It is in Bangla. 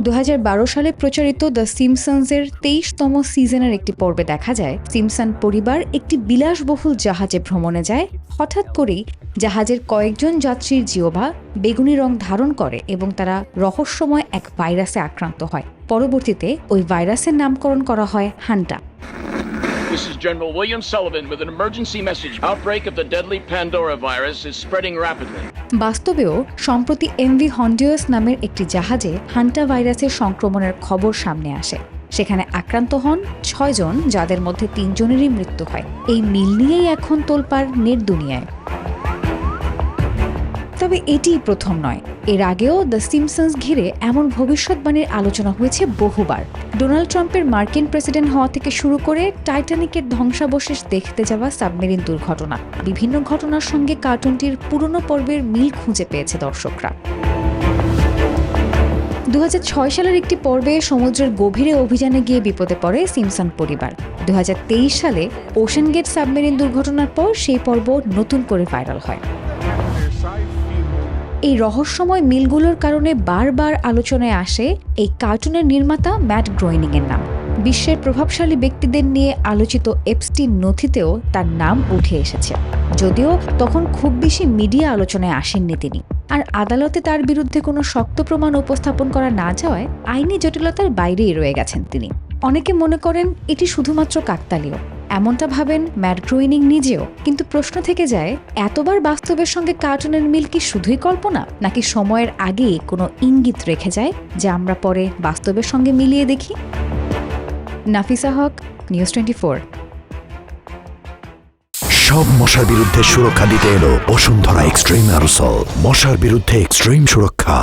2012 সালে প্রচারিত দ্য সিম্পসনসের 23তম সিজনের একটি পর্বে দেখা যায় সিম্পসন পরিবার একটি বিলাসবহুল জাহাজে ভ্রমণে যায়। হঠাৎ করেই জাহাজের কয়েকজন যাত্রীর জিহ্বা বেগুনি রং ধারণ করে এবং তারা রহস্যময় এক ভাইরাসে আক্রান্ত হয়। পরবর্তীতে ওই ভাইরাসের নামকরণ করা হয় hanta. This is General William Sullivan with an emergency message. Outbreak of the deadly Pandora virus is spreading rapidly. বাস্তবেও সম্প্রতি এমভি হন্ডিয়াস নামের একটি জাহাজে হান্টা ভাইরাসের সংক্রমণের খবর সামনে আসে। সেখানে আক্রান্ত হন 6 জন, যাদের মধ্যে 3 জনেরই মৃত্যু হয়। এই মিল নিয়েই এখন তোলপাড় নেট দুনিয়ায়। তবে এটিই প্রথম নয়, এর আগেও দ্য সিম্পসনস ঘিরে এমন ভবিষ্যৎবাণীর আলোচনা হয়েছে বহুবার। ডোনাল্ড ট্রাম্পের মার্কিন প্রেসিডেন্ট হওয়া থেকে শুরু করে টাইটানিকের ধ্বংসাবশেষ দেখতে যাওয়া সাবমেরিন দুর্ঘটনা, বিভিন্ন ঘটনার সঙ্গে কার্টুনটির পুরনো পর্বের মিল খুঁজে পেয়েছে দর্শকরা। 2006 সালের একটি পর্বে সমুদ্রের গভীরে অভিযানে গিয়ে বিপদে পড়ে সিম্পসন পরিবার। 2023 সালে ওশেন গেট সাবমেরিন দুর্ঘটনার পর সেই পর্ব নতুন করে ভাইরাল হয়। এই রহস্যময় মিলগুলোর কারণে বারবার আলোচনায় আসে এই কার্টুনের নির্মাতা ম্যাট গ্রোয়েনিং এর নাম। বিশ্বের প্রভাবশালী ব্যক্তিদের নিয়ে আলোচিত এপস্টিন নথিতেও তার নাম উঠে এসেছে, যদিও তখন খুব বেশি মিডিয়া আলোচনায় আসেননি তিনি। আর আদালতে তার বিরুদ্ধে কোনো শক্ত প্রমাণ উপস্থাপন করা না যাওয়ায় আইনি জটিলতার বাইরেই রয়ে গেছেন তিনি। অনেকে মনে করেন এটি শুধুমাত্র কাকতালীয়, এমনটা ভাবেন ম্যাট গ্রোয়েনিং নিজেও। কিন্তু প্রশ্ন থেকে যায়, এতবার বাস্তবের সঙ্গে কার্টুনের মিল কি শুধুই কল্পনা, নাকি সময়ের আগেই কোনো ইঙ্গিত রেখে যায় যা আমরা পরে বাস্তবের সঙ্গে মিলিয়ে দেখি? নাফিসা হক, নিউজ 24। সব মশার বিরুদ্ধে সুরক্ষা দিতে এলো বসুন্ধরা এক্সট্রিম অ্যারোসল। মশার বিরুদ্ধে এক্সট্রিম সুরক্ষা।